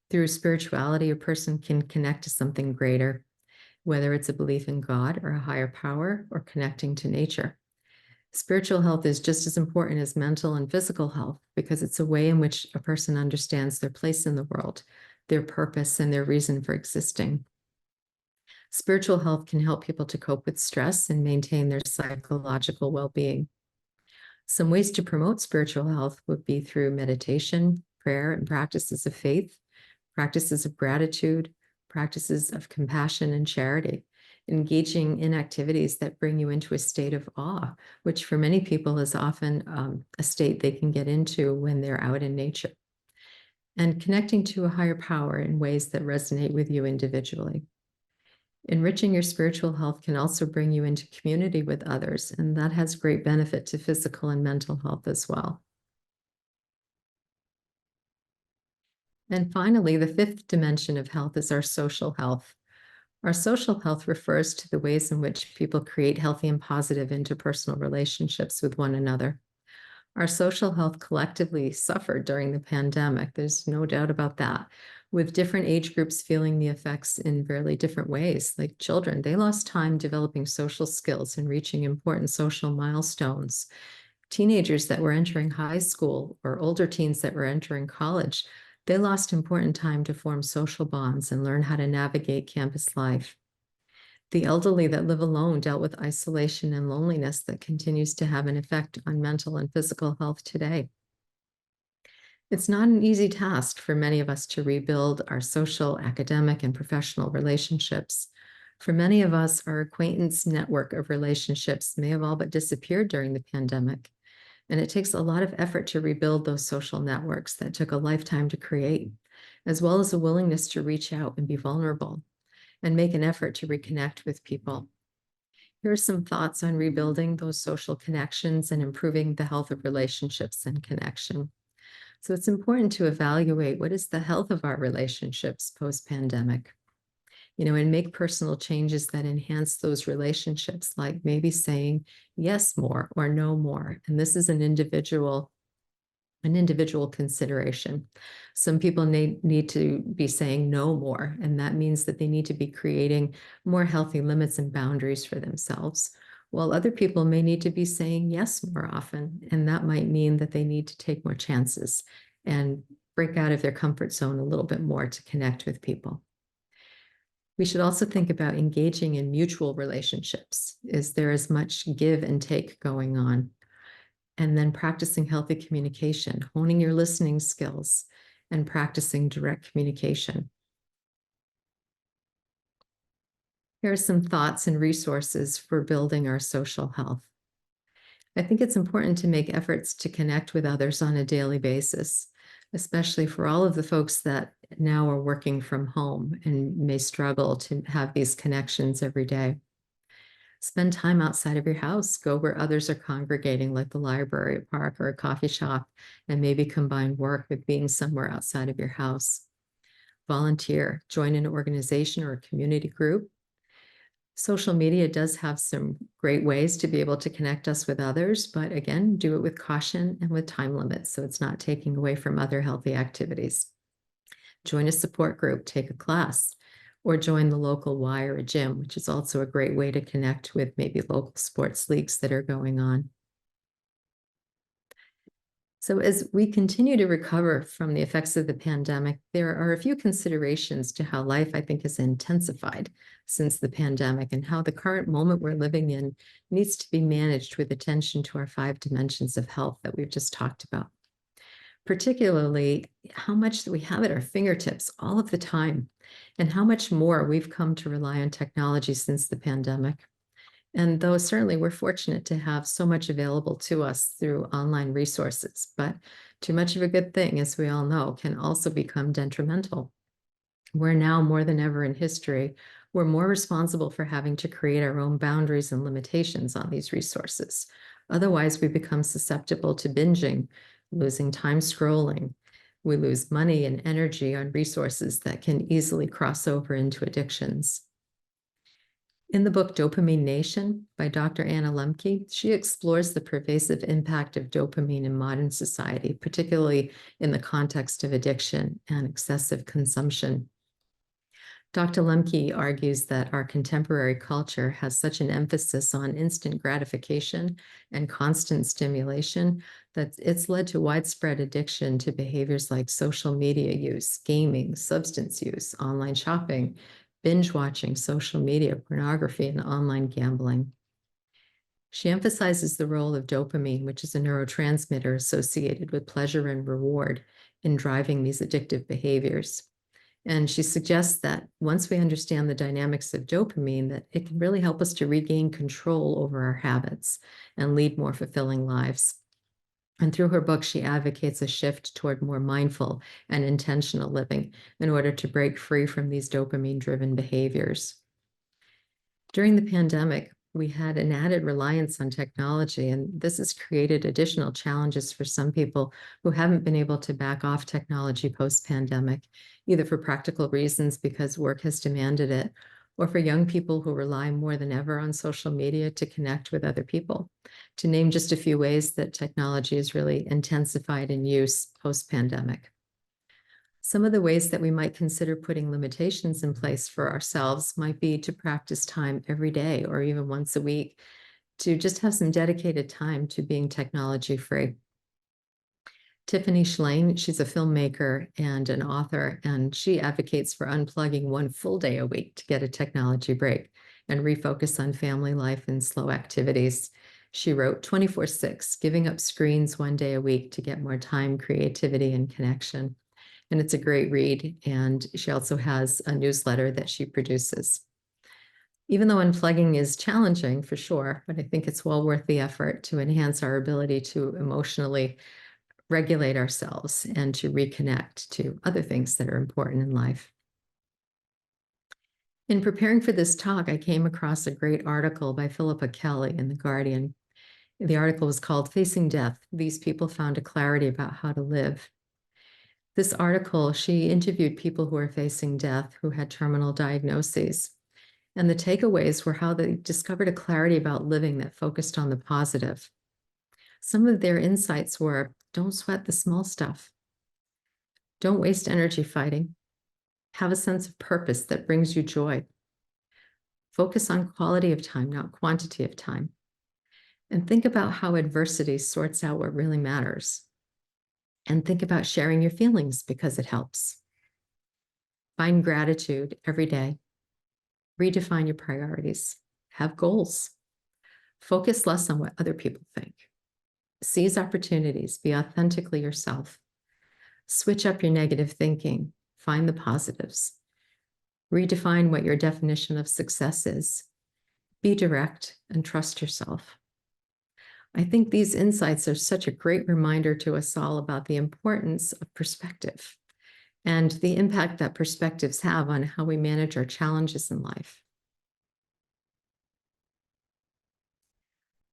Through spirituality, a person can connect to something greater, whether it's a belief in God or a higher power or connecting to nature. Spiritual health is just as important as mental and physical health because it's a way in which a person understands their place in the world, their purpose, and their reason for existing. Spiritual health can help people to cope with stress and maintain their psychological well-being. Some ways to promote spiritual health would be through meditation, prayer, and practices of faith, practices of gratitude, practices of compassion and charity, engaging in activities that bring you into a state of awe, which for many people is often a state they can get into when they're out in nature, and connecting to a higher power in ways that resonate with you individually. Enriching your spiritual health can also bring you into community with others, and that has great benefit to physical and mental health as well. And finally, the fifth dimension of health is our social health. Our social health refers to the ways in which people create healthy and positive interpersonal relationships with one another. Our social health collectively suffered during the pandemic. There's no doubt about that, with different age groups feeling the effects in really different ways. Like children, they lost time developing social skills and reaching important social milestones. Teenagers that were entering high school or older teens that were entering college, they lost important time to form social bonds and learn how to navigate campus life. The elderly that live alone dealt with isolation and loneliness that continues to have an effect on mental and physical health today. It's not an easy task for many of us to rebuild our social, academic, and professional relationships. For many of us, our acquaintance network of relationships may have all but disappeared during the pandemic, and it takes a lot of effort to rebuild those social networks that took a lifetime to create, as well as a willingness to reach out and be vulnerable and make an effort to reconnect with people. Here are some thoughts on rebuilding those social connections and improving the health of relationships and connection. So it's important to evaluate what is the health of our relationships post-pandemic, and make personal changes that enhance those relationships, like maybe saying yes more or no more. And this is an individual consideration. Some people need to be saying no more, and that means that they need to be creating more healthy limits and boundaries for themselves, while other people may need to be saying yes more often, and that might mean that they need to take more chances and break out of their comfort zone a little bit more to connect with people. We should also think about engaging in mutual relationships. Is there as much give and take going on? And then practicing healthy communication, honing your listening skills, and practicing direct communication. Here are some thoughts and resources for building our social health. I think it's important to make efforts to connect with others on a daily basis, especially for all of the folks that now are working from home and may struggle to have these connections every day. Spend time outside of your house. Go where others are congregating, like the library, a park, or a coffee shop, and maybe combine work with being somewhere outside of your house. Volunteer, join an organization or a community group. Social media does have some great ways to be able to connect us with others, but again, do it with caution and with time limits so it's not taking away from other healthy activities. Join a support group, take a class, or join the local Y or a gym, which is also a great way to connect with maybe local sports leagues that are going on. So, as we continue to recover from the effects of the pandemic, there are a few considerations to how life, I think, has intensified since the pandemic and how the current moment we're living in needs to be managed with attention to our 5 dimensions of health that we've just talked about. Particularly, how much that we have at our fingertips all of the time, and how much more we've come to rely on technology since the pandemic. And though certainly we're fortunate to have so much available to us through online resources, but too much of a good thing, as we all know, can also become detrimental. We're now more than ever in history, we're more responsible for having to create our own boundaries and limitations on these resources. Otherwise, we become susceptible to binging, losing time scrolling. We lose money and energy on resources that can easily cross over into addictions. In the book Dopamine Nation by Dr. Anna Lemke, she explores the pervasive impact of dopamine in modern society, particularly in the context of addiction and excessive consumption. Dr. Lemke argues that our contemporary culture has such an emphasis on instant gratification and constant stimulation that it's led to widespread addiction to behaviors like social media use, gaming, substance use, online shopping, binge watching, social media, pornography, and online gambling. She emphasizes the role of dopamine, which is a neurotransmitter associated with pleasure and reward, in driving these addictive behaviors. And she suggests that once we understand the dynamics of dopamine, that it can really help us to regain control over our habits and lead more fulfilling lives. And through her book, she advocates a shift toward more mindful and intentional living in order to break free from these dopamine-driven behaviors. During the pandemic, we had an added reliance on technology, and this has created additional challenges for some people who haven't been able to back off technology post-pandemic, either for practical reasons because work has demanded it, or for young people who rely more than ever on social media to connect with other people. To name just a few ways that technology has really intensified in use post-pandemic. Some of the ways that we might consider putting limitations in place for ourselves might be to practice time every day or even once a week, to just have some dedicated time to being technology free. Tiffany Shlain, she's a filmmaker and an author, and she advocates for unplugging one full day a week to get a technology break and refocus on family life and slow activities. She wrote 24/6, giving up screens one day a week to get more time, creativity, and connection. And it's a great read. And she also has a newsletter that she produces. Even though unplugging is challenging for sure, but I think it's well worth the effort to enhance our ability to emotionally regulate ourselves and to reconnect to other things that are important in life. In preparing for this talk, I came across a great article by Philippa Kelly in The Guardian. The article was called Facing Death. These people found a clarity about how to live. This article, she interviewed people who are facing death, who had terminal diagnoses. And the takeaways were how they discovered a clarity about living that focused on the positive. Some of their insights were, don't sweat the small stuff. Don't waste energy fighting. Have a sense of purpose that brings you joy. Focus on quality of time, not quantity of time. And think about how adversity sorts out what really matters. And think about sharing your feelings because it helps. Find gratitude every day. Redefine your priorities. Have goals. Focus less on what other people think. Seize opportunities. Be authentically yourself. Switch up your negative thinking. Find the positives. Redefine what your definition of success is. Be direct and trust yourself. I think these insights are such a great reminder to us all about the importance of perspective and the impact that perspectives have on how we manage our challenges in life.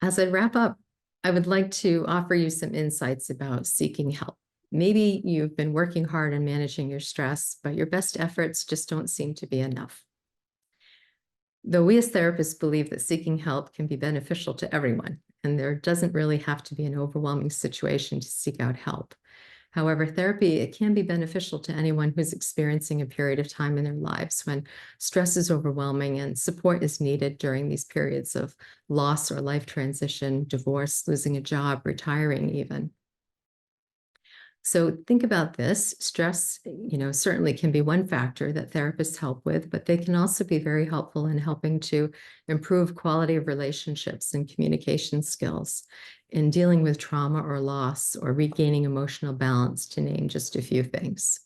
As I wrap up, I would like to offer you some insights about seeking help. Maybe you've been working hard on managing your stress, but your best efforts just don't seem to be enough. Though we as therapists believe that seeking help can be beneficial to everyone, and there doesn't really have to be an overwhelming situation to seek out help. However, therapy, it can be beneficial to anyone who's experiencing a period of time in their lives when stress is overwhelming and support is needed during these periods of loss or life transition, divorce, losing a job, retiring even. So think about this. Stress, certainly can be one factor that therapists help with, but they can also be very helpful in helping to improve quality of relationships and communication skills, in dealing with trauma or loss, or regaining emotional balance, to name just a few things.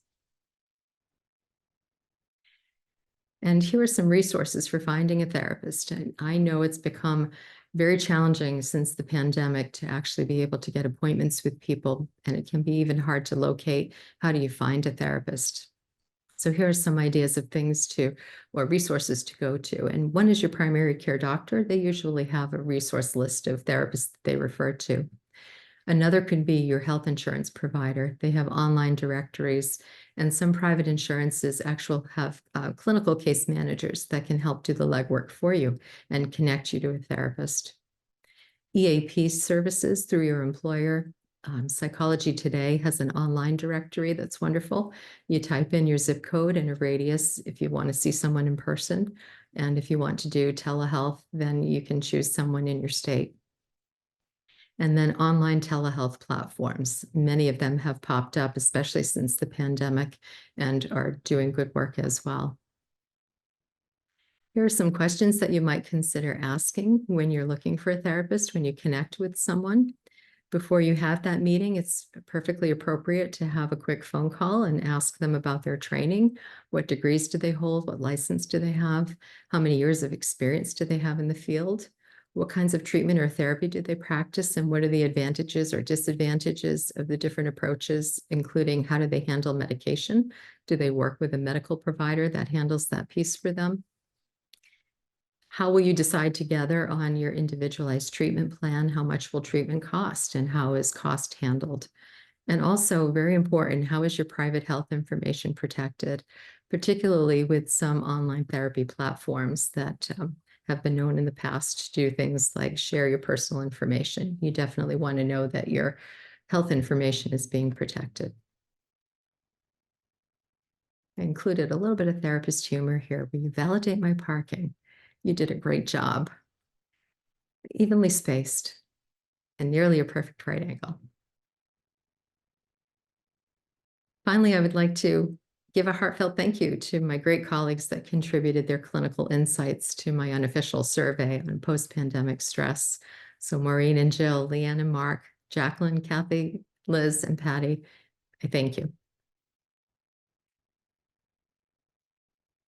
And here are some resources for finding a therapist. And I know it's become very challenging since the pandemic to actually be able to get appointments with people, and it can be even hard to locate how do you find a therapist. So here are some ideas of things to, or resources to go to. And one is your primary care doctor. They usually have a resource list of therapists that they refer to. Another could be your health insurance provider. They have online directories, and some private insurances actually have clinical case managers that can help do the legwork for you and connect you to a therapist. EAP services through your employer. Psychology Today has an online directory that's wonderful. You type in your zip code and a radius if you want to see someone in person. And if you want to do telehealth, then you can choose someone in your state. And then online telehealth platforms. Many of them have popped up, especially since the pandemic, and are doing good work as well. Here are some questions that you might consider asking when you're looking for a therapist, when you connect with someone. Before you have that meeting, it's perfectly appropriate to have a quick phone call and ask them about their training. What degrees do they hold? What license do they have? How many years of experience do they have in the field? What kinds of treatment or therapy do they practice? And what are the advantages or disadvantages of the different approaches, including how do they handle medication? Do they work with a medical provider that handles that piece for them? How will you decide together on your individualized treatment plan? How much will treatment cost, and how is cost handled? And also, very important, how is your private health information protected, particularly with some online therapy platforms that have been known in the past to do things like share your personal information. You definitely want to know that your health information is being protected. I included a little bit of therapist humor here. Will you validate my parking? You did a great job. Evenly spaced and nearly a perfect right angle. Finally, I would like to give a heartfelt thank you to my great colleagues that contributed their clinical insights to my unofficial survey on post-pandemic stress. So Maureen and Jill, Leanne and Mark, Jacqueline, Kathy, Liz, and Patty, I thank you.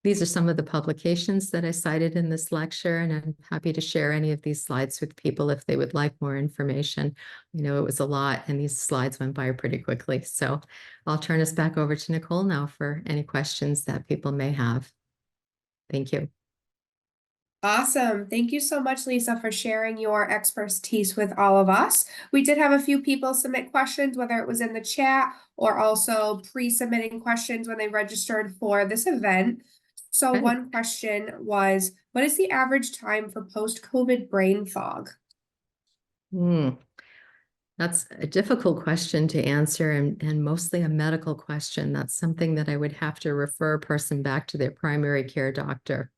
These are some of the publications that I cited in this lecture, and I'm happy to share any of these slides with people if they would like more information. You know, it was a lot, and these slides went by pretty quickly. So I'll turn us back over to Nicole now for any questions that people may have. Thank you. Awesome. Thank you so much, Lisa, for sharing your expertise with all of us. We did have a few people submit questions, whether it was in the chat or also pre-submitting questions when they registered for this event. So Okay. one question was, what is the average time for post-COVID brain fog? That's a difficult question to answer, and mostly a medical question. That's something that I would have to refer a person back to their primary care doctor.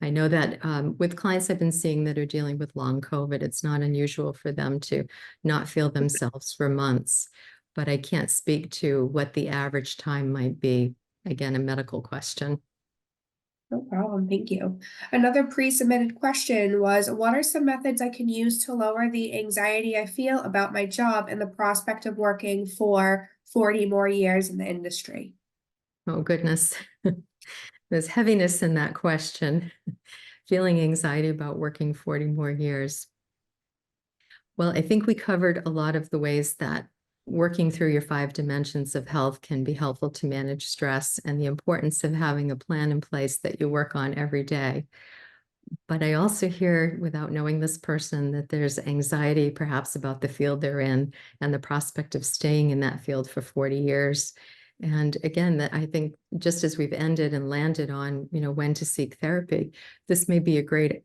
I know that with clients I've been seeing that are dealing with long COVID, it's not unusual for them to not feel themselves for months, but I can't speak to what the average time might be. Again, a medical question. No problem, thank you. Another pre-submitted question was, what are some methods I can use to lower the anxiety I feel about my job and the prospect of working for 40 more years in the industry? Oh, goodness. There's heaviness in that question. Feeling anxiety about working 40 more years. Well, I think we covered a lot of the ways that working through your 5 dimensions of health can be helpful to manage stress, and the importance of having a plan in place that you work on every day. But I also hear, without knowing this person, that there's anxiety perhaps about the field they're in and the prospect of staying in that field for 40 years. And again, that I think just as we've ended and landed on, when to seek therapy, this may be a great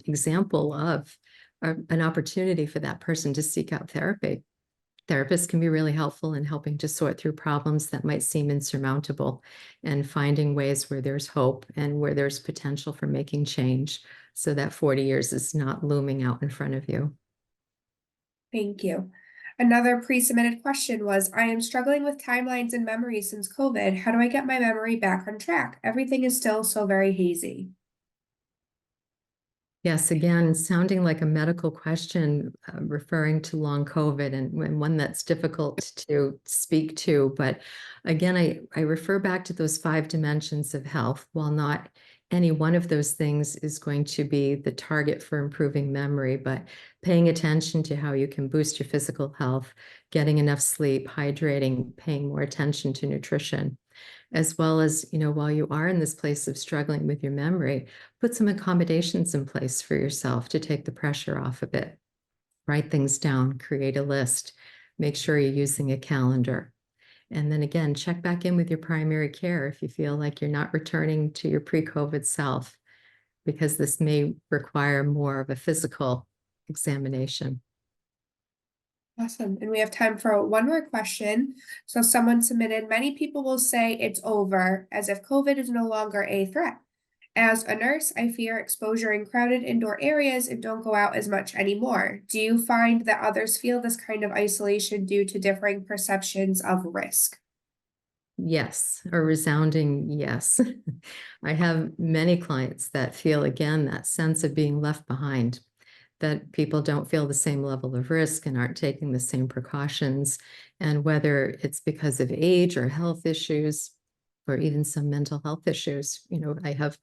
example of an opportunity for that person to seek out therapy. Therapists can be really helpful in helping to sort through problems that might seem insurmountable and finding ways where there's hope and where there's potential for making change so that 40 years is not looming out in front of you. Thank you. Another pre-submitted question was, I am struggling with timelines and memories since COVID. How do I get my memory back on track? Everything is still so very hazy. Yes, again, sounding like a medical question, referring to long COVID and one that's difficult to speak to. But again, I refer back to those 5 dimensions of health. While not any one of those things is going to be the target for improving memory, but paying attention to how you can boost your physical health, getting enough sleep, hydrating, paying more attention to nutrition, as well as, while you are in this place of struggling with your memory, put some accommodations in place for yourself to take the pressure off of it. Write things down, create a list, make sure you're using a calendar. And then again, check back in with your primary care if you feel like you're not returning to your pre-COVID self, because this may require more of a physical examination. Awesome. And we have time for one more question. So someone submitted, many people will say it's over as if COVID is no longer a threat. As a nurse, I fear exposure in crowded indoor areas and don't go out as much anymore. Do you find that others feel this kind of isolation due to differing perceptions of risk? Yes, a resounding yes. I have many clients that feel, again, that sense of being left behind, that people don't feel the same level of risk and aren't taking the same precautions. And whether it's because of age or health issues, or even some mental health issues, I have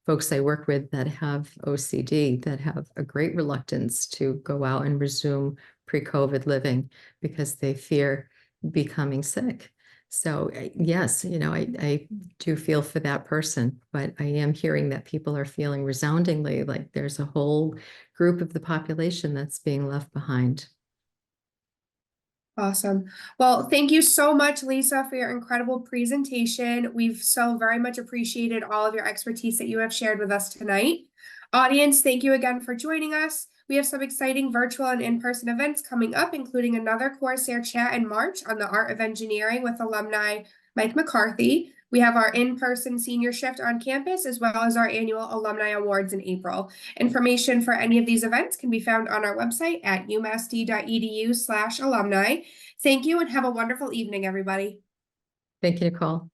folks I work with that have OCD that have a great reluctance to go out and resume pre-COVID living because they fear becoming sick. So yes, I do feel for that person, but I am hearing that people are feeling resoundingly like there's a whole group of the population that's being left behind. Awesome. Well, thank you so much, Lisa, for your incredible presentation. We've so very much appreciated all of your expertise that you have shared with us tonight. Audience, thank you again for joining us. We have some exciting virtual and in-person events coming up, including another Corsair chat in March on the Art of Engineering with alumni Mike McCarthy. We have our in-person senior shift on campus, as well as our annual alumni awards in April. Information for any of these events can be found on our website at umassd.edu/alumni. Thank you and have a wonderful evening, everybody. Thank you, Nicole.